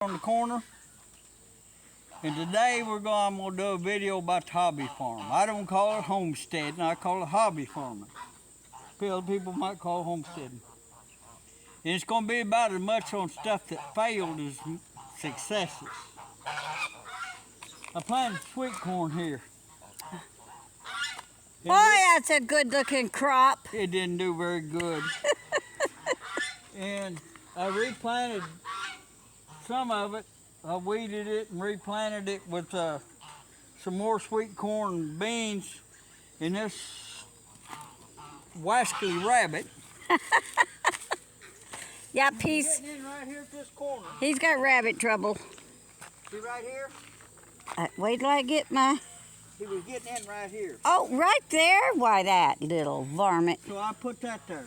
On the corner, and today I'm gonna do a video about the hobby farm. I don't call it homesteading, I call it hobby farming. Other people might call it homesteading. And it's gonna be about as much on stuff that failed as successes. I planted sweet corn here. Boy, that's a good looking crop. It didn't do very good. And I replanted some of it. I weeded it and replanted it with some more sweet corn and beans. And this wascally rabbit. Yep, He's getting in right here at this corner. he's got rabbit trouble. See right here? Wait till I get my... He was getting in right here. Oh, right there? Why, that little varmint. So I put that there.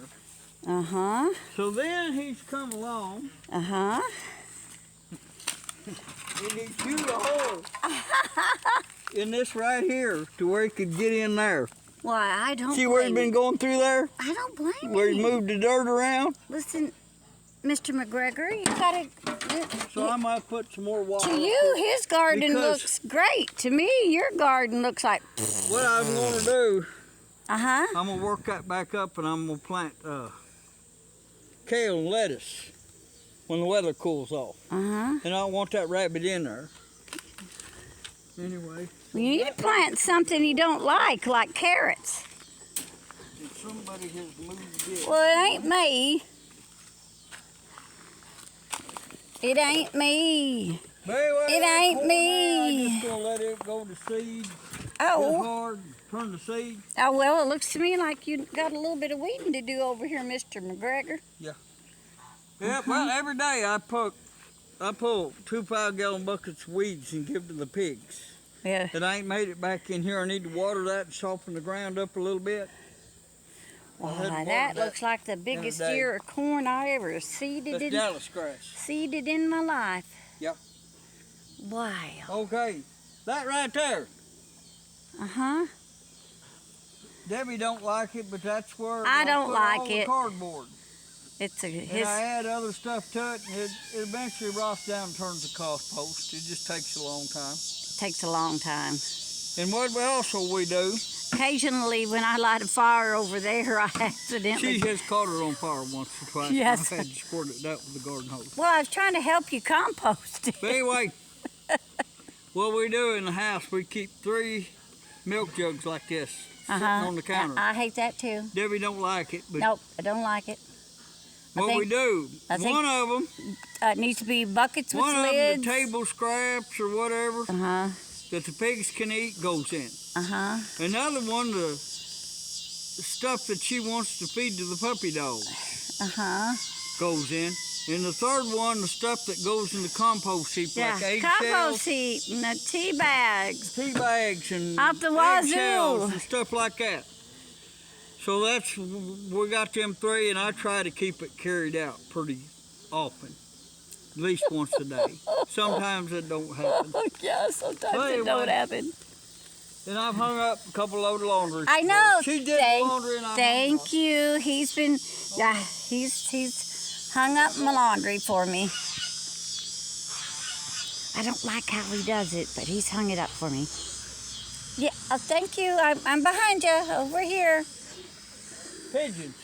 Uh-huh. So then he's come along. Uh-huh. And he chewed a hole in this right here to where he could get in there. Why, I don't See where he's been going through there? I don't blame Where he you. moved the dirt around? Listen, Mr. McGregor, you gotta... So I might put some more water. To you, his garden Because- looks great. To me, your garden looks like... What I'm going to do, Uh-huh. I'm going to work that back up and I'm going to plant kale and lettuce when the weather cools off. Uh-huh. And I don't want that rabbit in there. Anyway. You need to plant something you don't like carrots. And somebody has moved it. Well, it ain't me. It ain't me. But anyway, It ain't corn me. there, I'm just going to let it go to seed. Oh. It's hard, turn to seed. Oh, well, it looks to me like you got a little bit of weeding to do over here, Mr. McGregor. Yeah, well, every day I pull 2 5-gallon buckets of weeds and give to the pigs. Yeah. And I ain't made it back in here. I need to water that and soften the ground up a little bit. Wow, that looks like the biggest day. ear of corn I ever seeded That's in, Dallas grass. seeded in my life. Yep. Wow. Okay, that right there. Uh-huh. Debbie don't like it, but that's where I don't put like all the it. cardboard. It's a And his. I add other stuff to it, and it eventually rots down and turns to compost. It just takes a long time. Takes a long time. And what else will we do? Occasionally, when I light a fire over there, I accidentally. She has caught her on fire once or twice. Yes. I've had to squirt it out with the garden hose. Well, I was trying to help you compost it. But anyway, what we do in the house, we keep 3 milk jugs like this sitting on the counter. I hate that too. Debbie don't like it, but Nope, I don't like it. what we do, one of them, It needs to be buckets with one of them, lids. the table scraps or whatever Uh-huh. that the pigs can eat goes in. Uh-huh. Another one, the stuff that she wants to feed to the puppy dogs Uh-huh. goes in. And the third one, the stuff that goes in the compost heap, Yeah, like eggshells, compost heap and the tea bags. tea bags, and Out the wazoo. eggshells and stuff like that. So that's, we got them 3, and I try to keep it carried out pretty often, at least once a day. Sometimes it don't happen. Yeah, sometimes Well, it don't anyway. happen. And I've hung up a couple load of laundry. I know. She did the laundry, and I hung Thank up. you. He's been, yeah, he's hung up my laundry for me. I don't like how he does it, but he's hung it up for me. Yeah, thank you. I'm behind you, over here. Pigeons.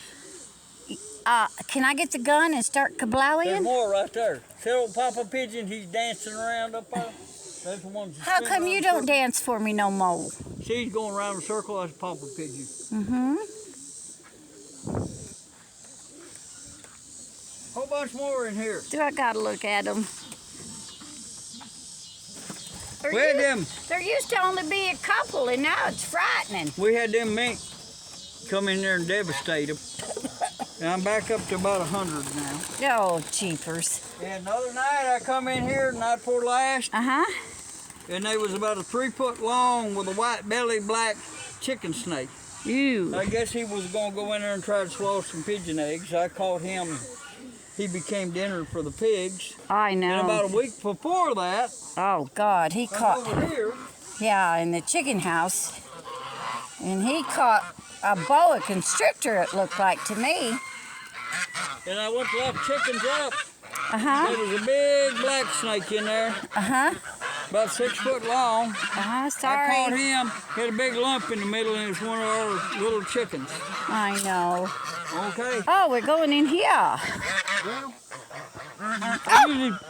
Can I get the gun and start There's kablowing? more right there. See old Papa Pigeon, he's dancing around up there. That's the ones that How spin come around you the don't circle. dance for me no more? She's going around the circle, that's Papa Pigeon. Mm-hmm. Whole bunch more in here. Do I gotta look at them? There used to only be a couple, and now it's frightening. We had them mink come in there and devastate them. And I'm back up to about 100 now. Oh, jeepers. And the other night I come in here, the night before last, Uh-huh. and they was about a 3 foot long with a white belly black chicken snake. Ew. I guess he was gonna go in there and try to swallow some pigeon eggs. I caught him. He became dinner for the pigs. I know. And about a week before that, Oh, God, he I'm caught... over here. Yeah, in the chicken house. And he caught a boa constrictor, it looked like to me. And I went to lock chickens up. Uh-huh. There was a big black snake in there, Uh-huh. about 6 foot long. Uh-huh. I Sorry. caught him, had a big lump in the middle, and it's one of our little chickens. I know. Okay. Oh, we're going in here. Well,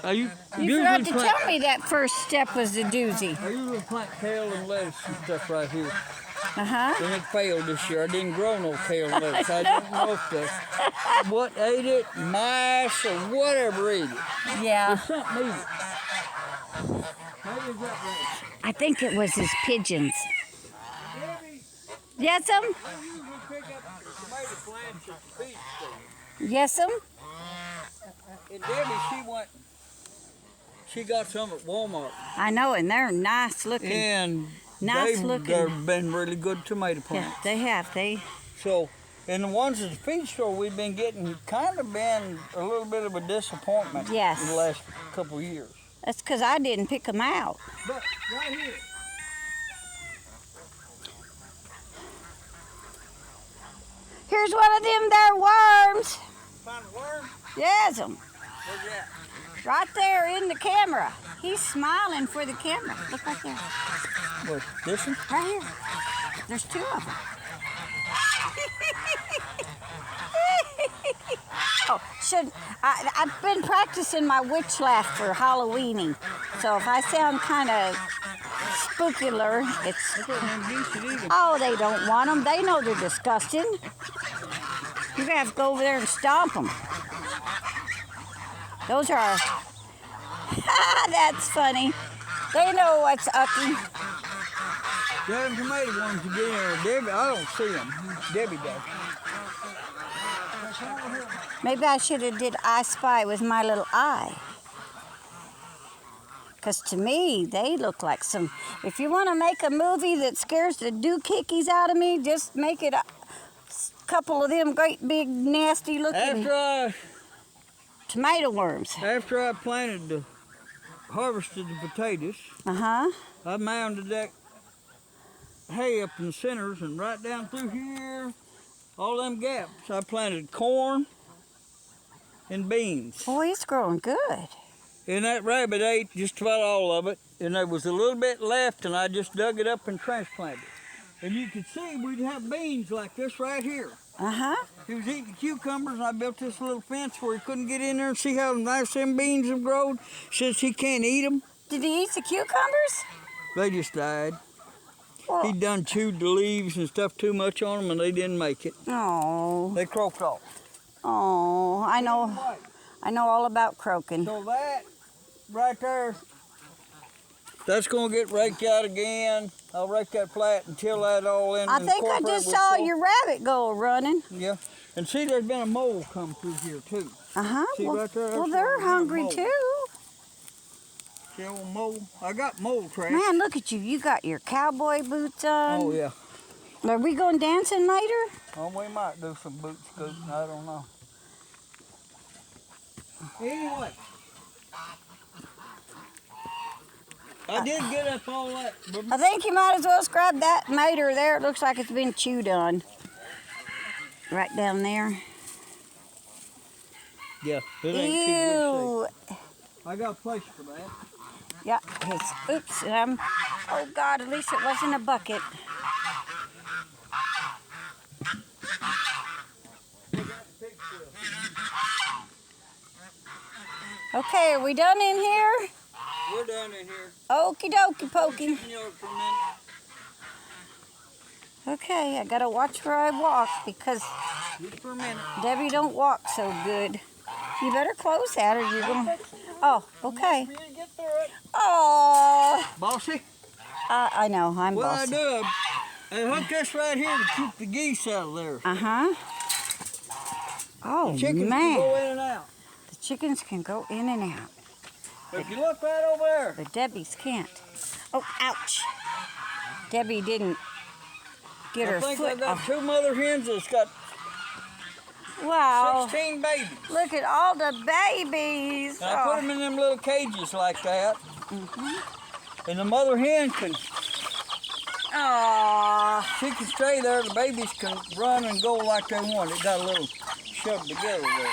You forgot to tell me that first step was the doozy. I usually plant kale and lettuce and stuff right here. Uh-huh. And it failed this year. I didn't grow no kale and lettuce. I didn't know if what ate it, mice or whatever ate it. Yeah. But something ate it. Maybe it's that right. I think it was his pigeons. Debbie, Yes'm? I usually pick up tomato plants at the feed store. Yes'm? And Debbie, she got some at Walmart. I know, and they're nice looking. And Nice looking. they've been really good tomato plants. Yeah, they have. So, and the ones at the feed store we've been getting kind of been a little bit of a disappointment Yes. in the last couple of years. That's because I didn't pick them out. But right here. Here's one of them there worms. Find a worm? Yes'm. Where's that? Right there in the camera. He's smiling for the camera. Look right there. What, this one? Right here. There's two of them. Oh, I've been practicing my witch laugh for Halloweening. So if I sound kind of spookular, it's... Oh, they don't want them. They know they're disgusting. You're going to have to go over there and stomp them. Those are... That's funny. They know what's upping. Them tomato ones you get in there, Debbie, I don't see them. Debbie does. Maybe I should have did I Spy with my little eye. Because to me, they look like some... If you want to make a movie that scares the doohickeys out of me, just make it a couple of them great big nasty looking tomato worms. After I harvested the potatoes, Uh-huh. I mounded that hay up in the centers and right down through here, all them gaps, I planted corn and beans. Boy, it's growing good. And that rabbit ate just about all of it, and there was a little bit left, and I just dug it up and transplanted it. And you could see we'd have beans like this right here. Uh-huh. He was eating cucumbers, and I built this little fence where he couldn't get in there and see how nice them beans have grown since he can't eat them. Did he eat the cucumbers? They just died. Well, He done chewed the leaves and stuff too much on them, and they didn't make it. oh, They croaked off. oh, I know all about croaking. So that right there, that's gonna get raked out again. I'll rake that flat and till that all in. I and think I incorporate just with saw soil. your rabbit go running. Yeah, and see, there's been a mole come through here too. Uh-huh. See right there? Well, That's they're where there's a hungry mole. too. See a little mole? I got mole trash. Man, look at you. You got your cowboy boots on. Oh yeah. Are we going dancing later? Oh, we might do some boot scooting. I don't know. Anyway. I did get up all that. I think you might as well scrub that mater there. It looks like it's been chewed on. Right down there. Yeah, it ain't too good Ew. shape. I got a place for that. Yeah. Oops. Oh, God, at least it wasn't a bucket. Okay, are we done in here? We're done in here. Okie dokie pokey. Chicken yard for a minute. Okay, I gotta watch where I walk because Just for a minute. Debbie don't walk so good. You better close that or you're gonna... Oh, okay. You get through it. Oh, Bossy? I know, I'm What bossy. I do, I hook this right here to keep the geese out of there. Uh-huh. Oh, Chickens man. can go in and out. The chickens can go in and out, But if you look right over there, but Debbie's can't. Oh, ouch. Debbie didn't get I her think foot I got off. 2 mother hens that's got Wow. 16 babies. Look at all the babies. And I put them in them little cages like that. And the mother hen can, Oh. she can stay there. The babies can run and go like they want. It got a little shoved together there.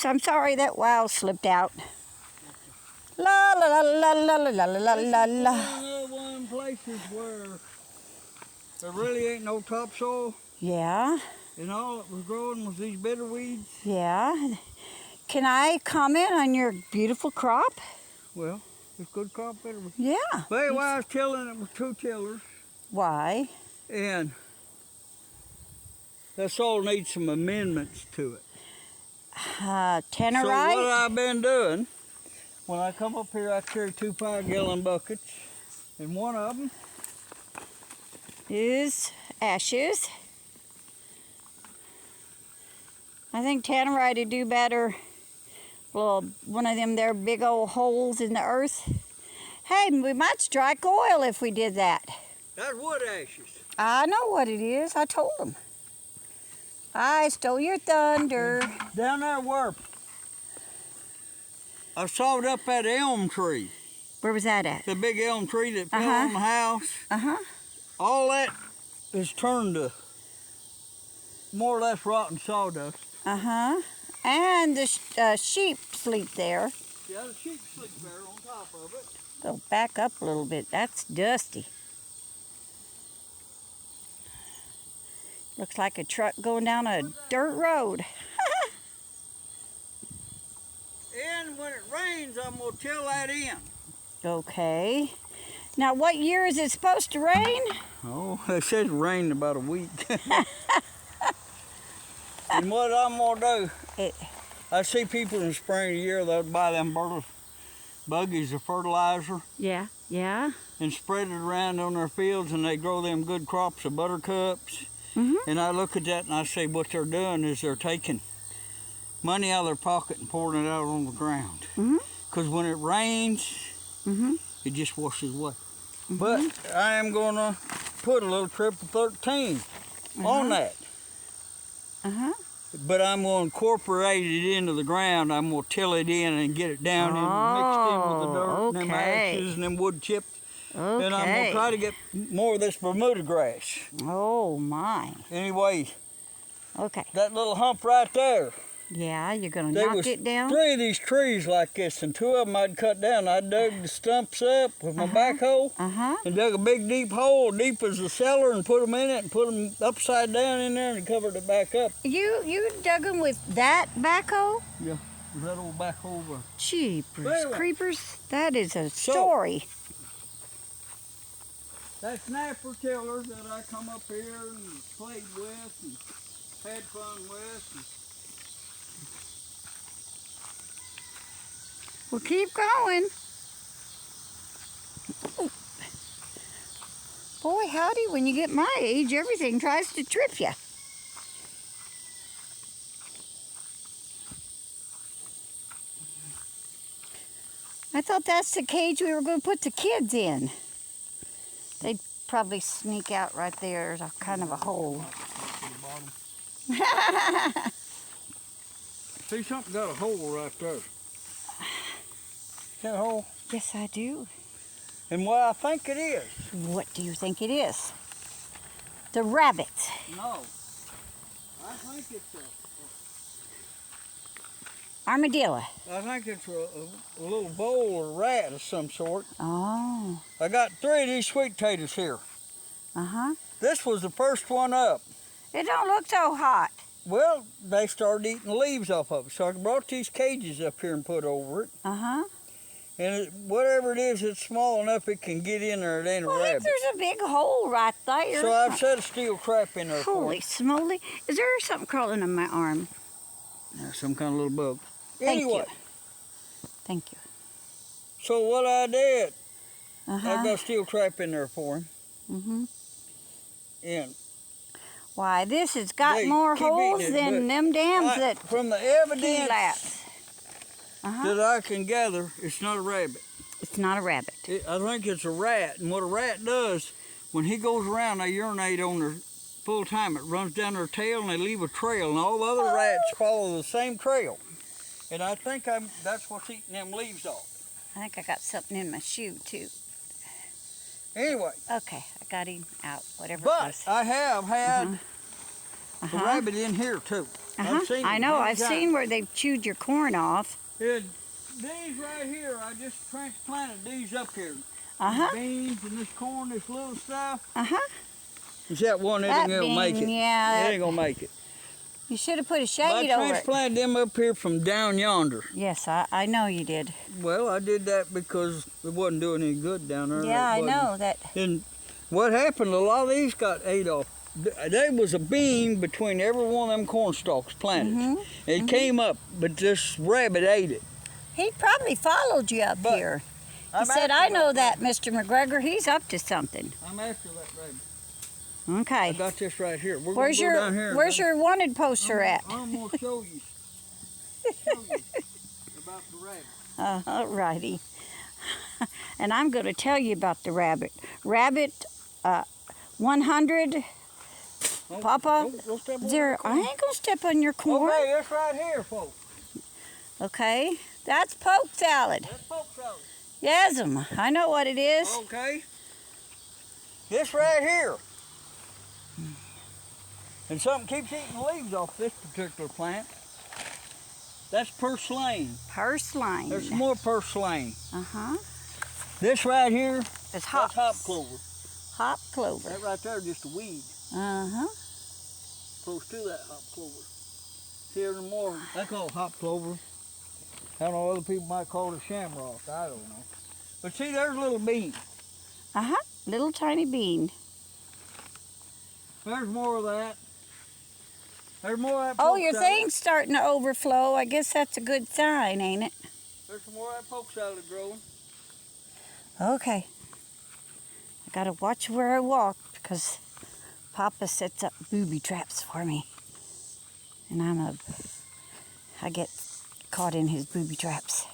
Oops, I'm sorry that wow slipped out. La la la la la la la la la. One of them places where there really ain't no topsoil, Yeah, and all it was growing was these bitter weeds. yeah. Can I comment on your beautiful crop? Well, it's good crop bitter weeds. Yeah. But anyway, I was tilling it with 2 tillers, Why? and that soil needs some amendments to it. Tannerite? So what I've been doing, when I come up here, I carry 2 5-gallon buckets, and one of them is ashes. I think tannerite would do better. Well, one of them there big old holes in the earth. Hey, we might strike oil if we did that. that's wood ashes. I know what it is. I told them. I stole your thunder. Down there where I sawed up that elm tree, Where was that at? the big elm tree that fell Uh-huh. on the house, Uh-huh. all that is turned to more or less rotten sawdust. Uh-huh. And the sheep sleep there. Yeah, the sheep sleep there on top of it. Go back up a little bit. That's dusty. Looks like a truck going down a dirt road. And when it rains, I'm going to till that in. Okay. Now, what year is it supposed to rain? Oh, it says it rained about a week. And what I'm going to do, I see people in the spring of the year, they'll buy them buggies of fertilizer Yeah, yeah. and spread it around on their fields, and they grow them good crops of buttercups. Mm-hmm. And I look at that and I say what they're doing is they're taking money out of their pocket and pouring it out on the ground. Mm-hmm. Because when it rains, Mm-hmm. it just washes away. But I am going to put a little triple 13 on that. Uh-huh. But I'm going to incorporate it into the ground. I'm going to till it in and get it down in, mixed in with the dirt and them okay. ashes and them wood chips. Okay. And I'm going to try to get more of this Bermuda grass. Oh, my. Anyway, Okay. that little hump right there, Yeah, you're going to there knock was it down? 3 of these trees like this, and 2 of them I'd cut down. I dug the stumps up with my backhoe Uh-huh. and dug a big deep hole, deep as the cellar, and put them in it and put them upside down in there and covered it back up. You dug them with that backhoe? Yeah, that old backhoe over. Jeepers, Anyway. creepers. That is a So- story. That snapper tiller that I come up here and played with and had fun with. Well, keep going. Ooh. Boy, howdy, when you get my age, everything tries to trip you. I thought that's the cage we were going to put the kids in. They'd probably sneak out right there. There's a kind of a hole. See, something got a hole right there. That hole? Yes, I do. And what I think it is. What do you think it is? The rabbit. No. I think it's Armadillo. I think it's a little vole or rat of some sort. Oh. I got 3 of these sweet potatoes here. Uh-huh. This was the first one up. It don't look so hot. Well, they started eating the leaves off of it, so I brought these cages up here and put over it. Uh-huh. And whatever it is, it's small enough it can get in there. It ain't a Well, rabbit. there's a big hole right there. So I've set a steel trap in there for Holy it. smoly. Is there something crawling on my arm? Some kind of little bug. Thank Anyway, you. Thank you. so what I did, I've got Uh-huh. a steel trap in there for him. Mm-hmm. And Why, this has got They more keep eating holes it, than but them dams that from the he evidence laps. Uh-huh. that I can gather, it's not a rabbit. It's not a rabbit. I think it's a rat. And what a rat does, when he goes around, they urinate on their full time. It runs down their tail and they leave a trail, and all the other rats follow the same trail. And I think that's what's eating them leaves off. I think I got something in my shoe, too. Anyway, Okay, I got him out, whatever it but was. I have had the Uh-huh. rabbit in here too. I've seen I it know. many I've times. seen where they've chewed your corn off. These right here, I just transplanted these up here. Uh-huh. Beans and this corn, this little stuff. Uh-huh. Is that one that ain't That gonna make it? bean, yeah. It ain't gonna make it. You should have put a I shade over it. transplanted them up here from down yonder. Yes, I know you did. Well, I did that because it wasn't doing any good down there. Yeah, I know that. And what happened, a lot of these got ate off. There was a bean between every one of them corn stalks planted. It came up, but this rabbit ate it. He probably followed you up But here. He I'm said, after I know that, rabbit. Mr. McGregor. He's up to something. I'm after that rabbit. I Okay. got this right here. We're Where's gonna go down here. Where's your wanted poster at? I'm gonna show you about the rabbit. All righty. And I'm going to tell you about the rabbit. Rabbit 100, Papa, Don't step on 0. I ain't going to step on your corn. Okay, that's right here, folks. Okay. That's poke salad. That's poke salad. Yes'm. I know what it is. Okay. This right here. And something keeps eating the leaves off this particular plant. That's purslane. Purslane. There's some more purslane. Uh-huh. This right here, It's that's hop. hop clover. Hop clover. That right there is just a weed. Uh-huh. Close to that hop clover. Here and more, they call it hop clover. I don't know, other people might call it shamrock. I don't know. But see, there's a little bean. Uh-huh. Little tiny bean. There's more of that. There's more of that Oh, poke your salad. thing's starting to overflow. I guess that's a good sign, ain't it? There's some more of that poke salad growing. Okay. I gotta watch where I walk because Papa sets up booby traps for me. And I get caught in his booby traps.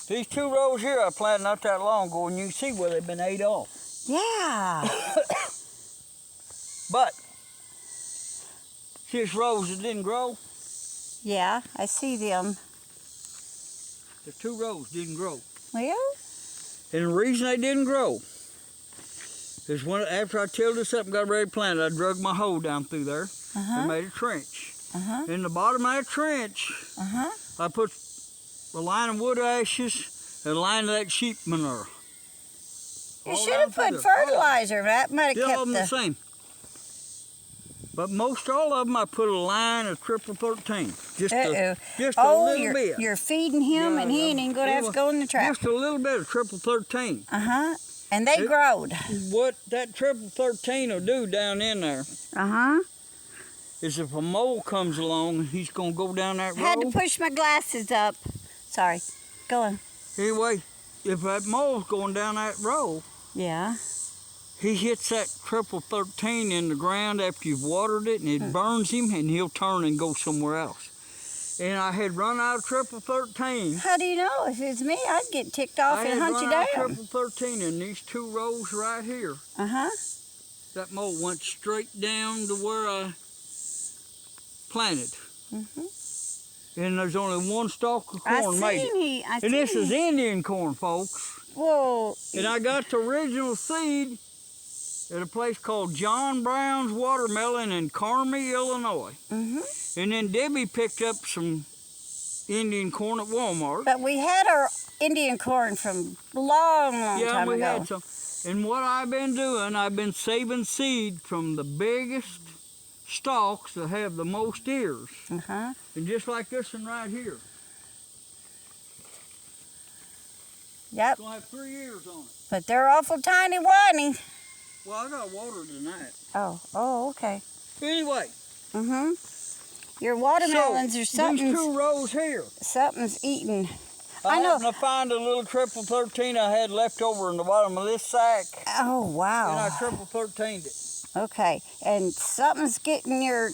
These 2 rows here I planted not that long ago, and you can see where they've been ate off. Yeah. But, see this rows that didn't grow? Yeah, I see them. The 2 rows didn't grow. Well, And the reason they didn't grow is when after I tilled this up and got ready to plant it, I drug my hoe down through there and made a trench. In the bottom of that trench, I put a line of wood ashes and a line of that sheep manure. you All should down have through put there. fertilizer. That might Yeah, have all of them the kept same. But most all of them, I put a line of triple 13. Just a little bit. You're feeding him, and he ain't even gonna have to go in the trap. Just a little bit of triple 13. And they growed. What that triple 13 will do down in there is if a mole comes along, he's gonna go down that road. Had to push my glasses up. Sorry. Go on. Anyway, if that mole's going down that road, Yeah. he hits that triple 13 in the ground after you've watered it, and it burns him, and he'll turn and go somewhere else. And I had run out of triple 13. How do you know? If it's me, I'd get ticked off I and had hunt run you out of down. triple 13 in these 2 rows right here. That mole went straight down to where I planted. And there's only 1 stalk of corn made it. And this is Indian corn, folks. Whoa. And I got the original seed at a place called John Brown's Watermelon in Carmi, Illinois. And then Debbie picked up some Indian corn at Walmart. But we had our Indian corn from long time we ago. had some. And what I've been doing, I've been saving seed from the biggest stalks that have the most ears. And just like this one right here. Yep. It's gonna have 3 ears on it. But they're awful tiny whiny. Well, I got water tonight. Oh, okay. Anyway. Your watermelons so, are something. These 2 rows here. Something's eating. I know. happened to find a little triple 13 I had left over in the bottom of this sack. Oh, wow. And I triple 13'd it. Okay. And something's getting your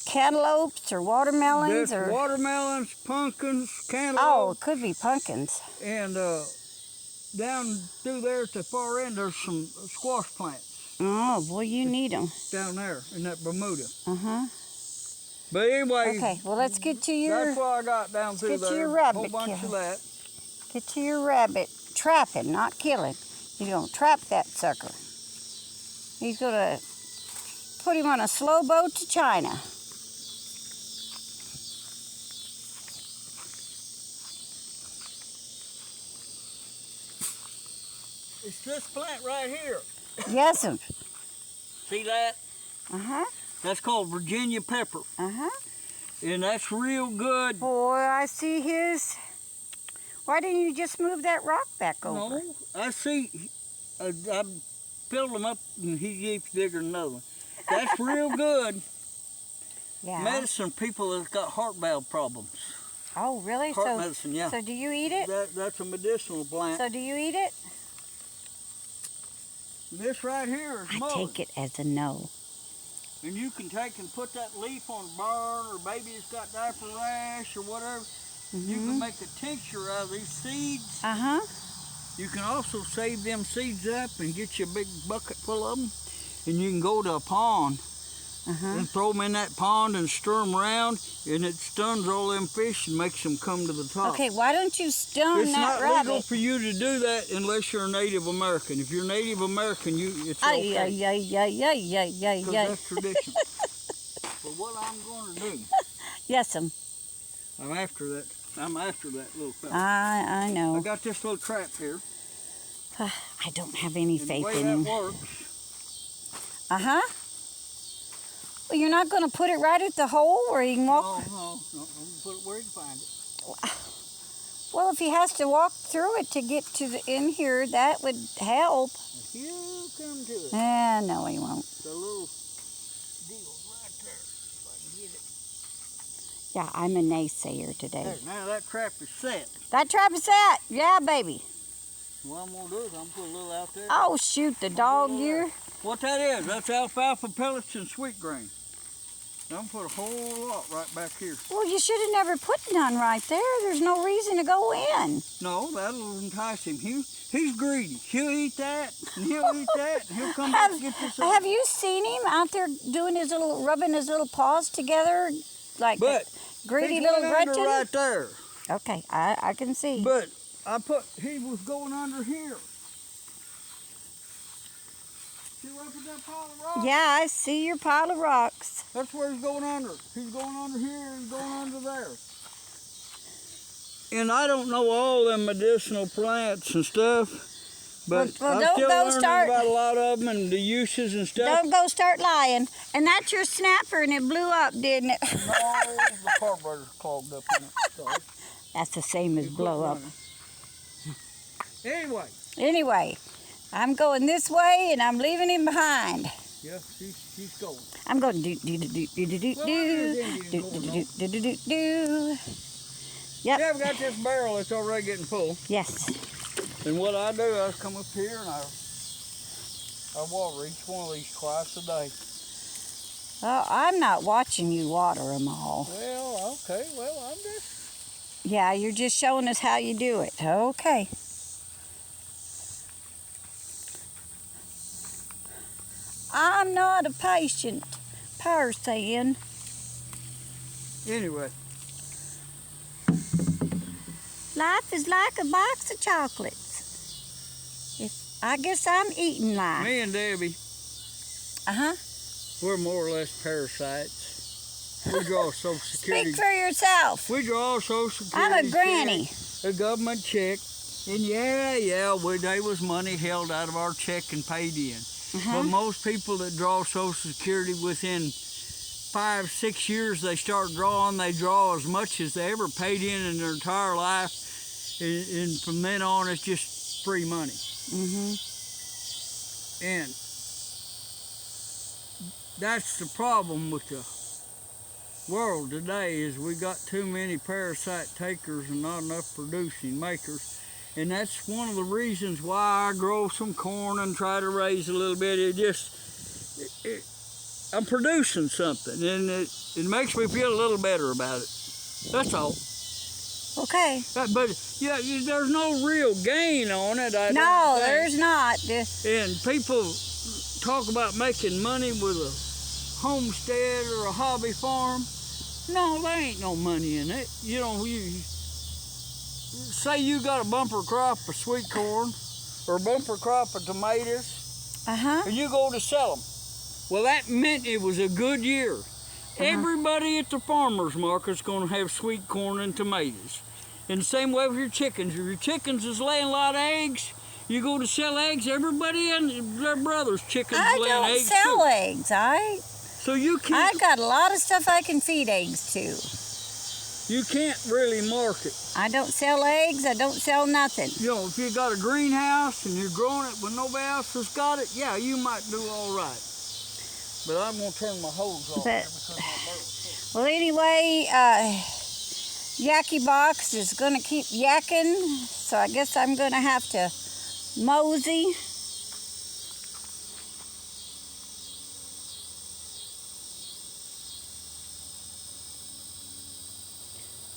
cantaloupes or watermelons There's or watermelons, pumpkins, oh, cantaloupes. it could be pumpkins. And down through there at the far end, there's some squash plants. Oh, boy, you need them. Down there in that Bermuda. But anyway, Okay, well, let's get to your that's what I got down through get there. to your A rabbit whole bunch of kill. that. get to your rabbit trapping, not killing. You don't trap that sucker. He's going to put him on a slow boat to China. It's this plant right here. Yes'm. See that? Uh-huh. That's called Virginia pepper. Uh-huh. And that's real good. Boy, I see his. Why didn't you just move that rock back over? No, I see. I filled him up and he keeps bigger than another one. That's real good. Yeah. Medicine, people that's got heart valve problems. Oh, really? Heart medicine, yeah. So do you eat it? That's a medicinal plant. So do you eat it? This right here is I mullein. take it as a no. And you can take and put that leaf on a burn, or baby's got diaper rash or whatever. You can make a tincture out of these seeds. Uh-huh. You can also save them seeds up and get you a big bucket full of them. And you can go to a pond and throw them in that pond and stir them around, and it stuns all them fish and makes them come to the top. Okay, why don't you stun It's that not rabbit? legal for you to do that unless you're a Native American. If you're Native American, it's okay. Ay. Because that's tradition. But what I'm going to do, Yes'm. I'm after that little fella. I know. I got this little trap here. I don't have any And faith the way in that him. works, Uh-huh. Well, you're not going to put it right at the hole where he can walk? no, I'm going to put it where you can find it. Well, if he has to walk through it to get to the in here, that would help. He'll come to it. No, he won't. The little deal right there, if I can get it. Yeah, I'm a naysayer today. There, now that trap is set. That trap is set. Yeah, baby. What I'm going to do is I'm going to put a little out there. Oh, shoot, the dog ear. What that is, that's alfalfa pellets and sweet grain. I'm going to put a whole lot right back here. Well, you should have never put none right there. There's no reason to go in. No, that'll entice him. He's greedy. He'll eat that, and he'll eat that, and he'll come back and get this other. Have you seen him out there doing his little, rubbing his little paws together, like But a greedy he little went under Gretchen? right there. Okay, I can see. But he was going under here. See where I put that pile of rocks? Yeah, I see your pile of rocks. That's where he's going under. He's going under here and going under there. And I don't know all them medicinal plants and stuff, but Well, I'm don't still go learning start- about a lot of them and the uses and stuff. Don't go start lying. And that's your snapper, and it blew up, didn't it? No, the carburetor's clogged up in it. Sorry. That's the same as blow up. Anyway. Anyway, I'm going this way, and I'm leaving him behind. Yeah, she's going. I'm going do do do do do do do Well, do there's do Indian do do do do. Yep. Yeah, I've got this barrel that's already getting full. Yes. And what I do, I come up here and I water each one of these twice a day. Well, I'm not watching you water them all. Well, okay, I'm just... Yeah, you're just showing us how you do it. Okay. I'm not a patient person. Anyway. Life is like a box of chocolates. I guess I'm eating life. Me and Debbie, Uh-huh. we're more or less parasites. We draw Social Security. Speak for yourself. We draw Social Security. I'm a granny. check, a government check. And there was money held out of our check and paid in. But most people that draw Social Security within 5-6 years they start drawing, they draw as much as they ever paid in their entire life. And from then on, it's just free money. And that's the problem with the world today, is we got too many parasite takers and not enough producing makers. And that's one of the reasons why I grow some corn and try to raise a little bit. I'm producing something, and it makes me feel a little better about it. That's all. Okay. But yeah, there's no real gain on it. No, there's not. And people talk about making money with a homestead or a hobby farm. No, there ain't no money in it. You say you got a bumper crop of sweet corn or a bumper crop of tomatoes. and you go to sell them. Well, that meant it was a good year. Everybody at the farmer's market's going to have sweet corn and tomatoes. And the same way with your chickens. If your chickens is laying a lot of eggs, you go to sell eggs, everybody and their brother's chickens laying eggs. I don't sell too. eggs. So you can't. I got a lot of stuff I can feed eggs to. You can't really market. I don't sell eggs. I don't sell nothing. You know, if you got a greenhouse and you're growing it when nobody else has got it, yeah, you might do all right. But I'm gonna turn my hose off there because my birds. Well, anyway, Yacky Box is gonna keep yakking, so I guess I'm gonna have to mosey.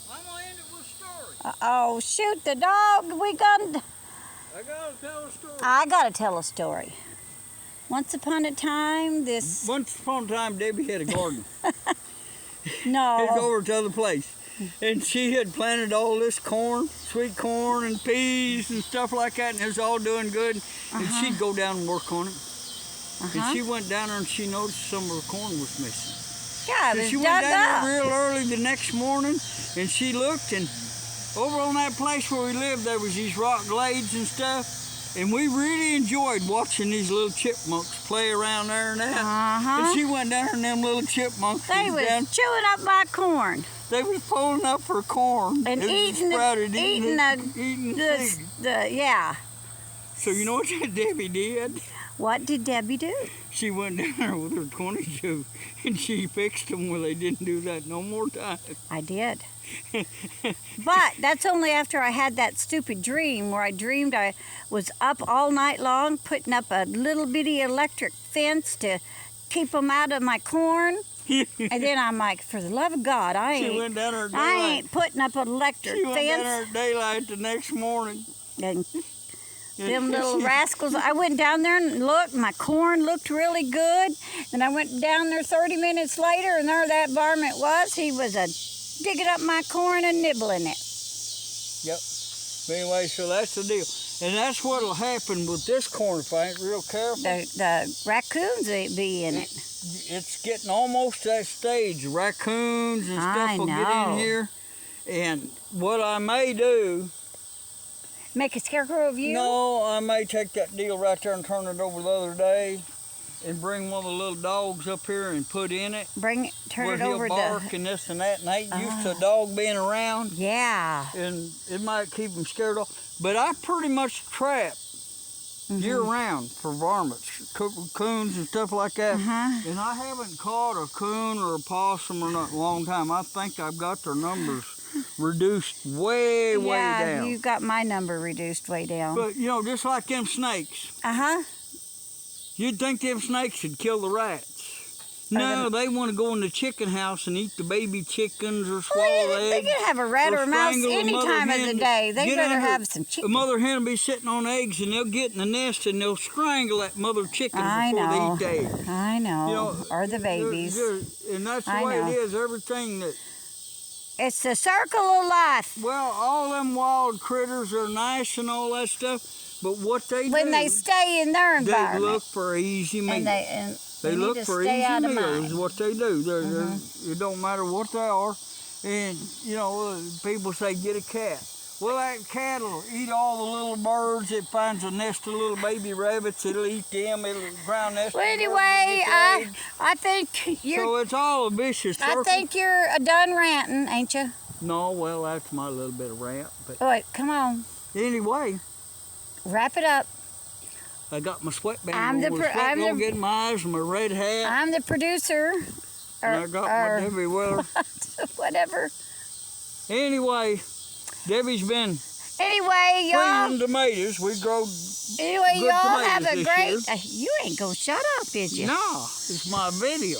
I'm gonna end it with a story. Oh, shoot, the dog. I gotta tell a story. I gotta tell a story. Once upon a time, Once upon a time, Debbie had a garden. No. It's over to the other place. And she had planted all this corn, sweet corn and peas and stuff like that, and it was all doing good. And she'd go down and work on it. And she went down there and she noticed some of her corn was missing. Yeah, So it she was went dug down up. there real early the next morning, and she looked, and over on that place where we lived, there was these rock glades and stuff. And we really enjoyed watching these little chipmunks play around there and that. And she went down there and them little chipmunks They was chewing up my corn. They was pulling up her corn. And It was eating sprouted, eating the seeds. yeah. So you know what that Debbie did? What did Debbie do? She went down there with her 22 and she fixed them where they didn't do that no more time. I did. But that's only after I had that stupid dream where I dreamed I was up all night long putting up a little bitty electric fence to keep them out of my corn. And then I'm like, for the love of God, I ain't putting up an electric She fence. went down there at daylight the next morning. And them little rascals. I went down there and looked. My corn looked really good. And I went down there 30 minutes later, and there that varmint was. He was digging up my corn and nibbling it. Yep. But anyway, so that's the deal. And that's what'll happen with this corn if I ain't real careful. The raccoons be in it. It's getting almost that stage. Raccoons and stuff will get in here. And what I may do... Make a scarecrow of you? No, I may take that deal right there and turn it over the other day and bring one of the little dogs up here and put in it. Turn it over to... Where he'll bark and this and that, and they ain't used to a dog being around. Yeah. And it might keep them scared off. But I pretty much trap year-round for varmints, coons and stuff like that. And I haven't caught a coon or a possum or not in a long time. I think I've got their numbers reduced way down. Yeah, you got my number reduced way down. But, you know, just like them snakes. You'd think them snakes would kill the rats. No, they want to go in the chicken house and eat the baby chickens or swallow eggs. They can have a rat or a mouse any time of the day. They better have some chicken. The mother hen will be sitting on eggs, and they'll get in the nest, and they'll strangle that mother chicken before they eat the eggs. I know. You know, or the babies. And that's the way it is. Everything that... It's the circle of life. Well, all them wild critters are nice and all that stuff, but what they do... When they stay in their environment. They look for easy meat. They look for easy meals is what they do. It don't matter what they are. And, you know, people say, get a cat. Well, that cat will eat all the little birds. It finds a nest of little baby rabbits. It'll eat them. It'll ground nest. Well, anyway, I think you're... So it's all a vicious circle. I think you're done ranting, ain't you? No, well, that's my little bit of rant. But wait, come on. Anyway. Wrap it up. I got my sweatband I'm getting my eyes and my red hat. I'm the producer. And I got my Debbie Willer. Whatever. Anyway, Debbie's been y'all. cleaning tomatoes. We grow Anyway, good y'all have a this great... year. You ain't gonna shut up, is you? No, it's my video.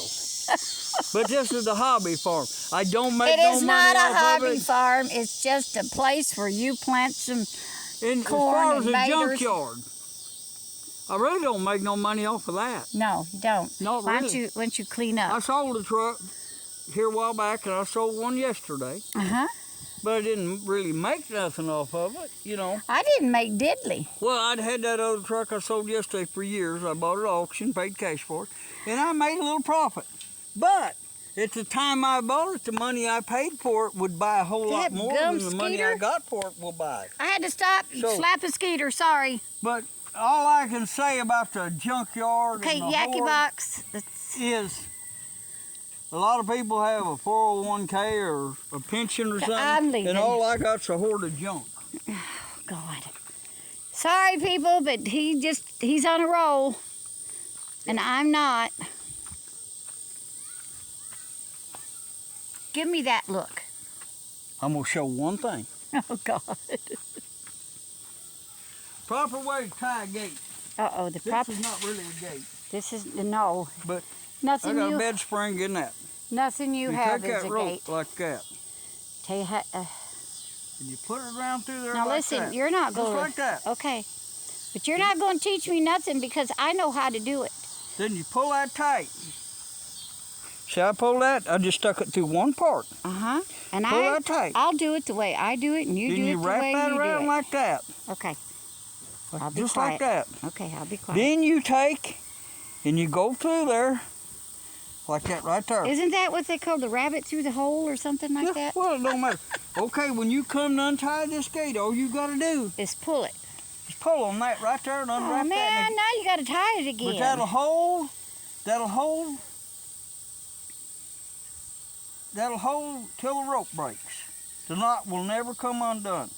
But this is a hobby farm. I don't make It no is money not a off of hobby it. farm. It's just a place where you plant some And corn as and far as a maters. junkyard, I really don't make no money off of that. No, you don't. Not Why really. don't you clean up? I sold a truck here a while back, and I sold one yesterday. but I didn't really make nothing off of it, you know. I didn't make diddly. Well, I'd had that other truck I sold yesterday for years. I bought it at auction, paid cash for it, and I made a little profit. But at the time I bought it, the money I paid for it would buy a whole lot more than the money I got for it will buy. I had to stop and slap a skeeter, sorry. But all I can say about the junkyard and the Yacky hoard box. is a lot of people have a 401k or a pension or something, I'm leaving. and all I got's a hoard of junk. Oh, God. Sorry, people, but he's on a roll, and I'm not. Give me that look. I'm going to show one thing. Oh, God. Proper way to tie a gate. Uh-oh, This is not really a gate. This is, no. But Nothing I got you, a bed spring in that. Nothing you You have take is that a rope gate. like that, Tell you how, and you put it around through there now like listen, that. you're not Just going like that. Okay. But you're not going to teach me nothing because I know how to do it. Then you pull that tight. See, I pull that, I just stuck it through one part. Uh-huh. And Pull that tight. I'll do it the way I do it, and you Then do it you the wrap way that you do around it. like that. Okay. I'll be Just quiet. like that. Okay, I'll be quiet. Then you take and you go through there like that right there. Isn't that what they call the rabbit through the hole or something like Yeah, that? well, it don't matter. Okay, when you come to untie this gate, all you got to do Just pull it. is pull on that right there and Oh, unwrap man, that. now you got to tie it again. But that'll hold till the rope breaks. The knot will never come undone.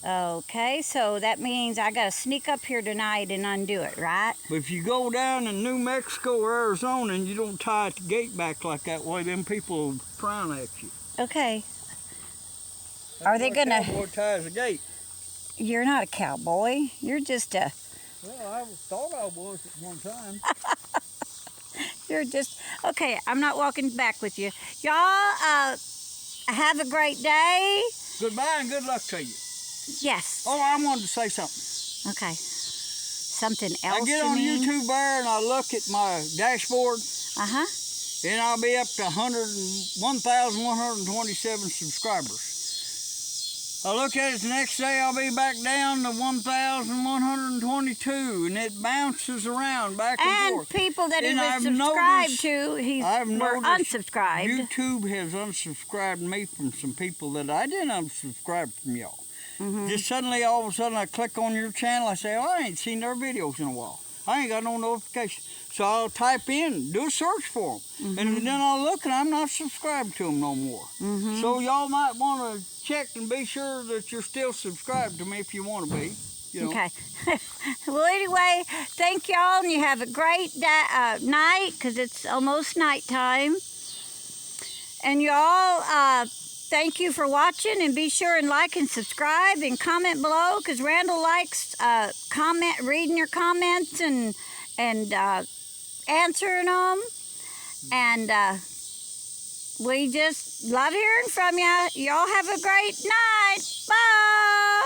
Okay, so that means I got to sneak up here tonight and undo it, right? But if you go down in New Mexico or Arizona and you don't tie the gate back like that way, then people will frown at you. Okay. That's Are they why gonna- a cowboy ties the gate. You're not a cowboy. You're just a... Well, I thought I was at one time. You're just... Okay, I'm not walking back with you. Y'all, have a great day. Goodbye and good luck to you. Yes. Oh, I wanted to say something. Okay. Something else I get on you mean? YouTube there and I look at my dashboard Uh-huh. and I'll be up to 1,127 subscribers. I look at it the next day, I'll be back down to 1,122, and it bounces around back and forth. And people that he And was I've subscribed noticed- to, I've were noticed unsubscribed. YouTube has unsubscribed me from some people that I didn't unsubscribe from y'all. Mm-hmm. Just suddenly, all of a sudden, I click on your channel, I say, oh, I ain't seen their videos in a while. I ain't got no notification. So I'll type in, do a search for them. Mm-hmm. And then I'll look and I'm not subscribed to them no more. Mm-hmm. So y'all might want to check and be sure that you're still subscribed to me if you want to be. You know. Okay. Well, anyway, thank y'all, and you have a great night, because it's almost nighttime. And y'all, thank you for watching, and be sure and like and subscribe and comment below, because Randall likes reading your comments and answering them. And we just love hearing from you. Y'all have a great night. Bye.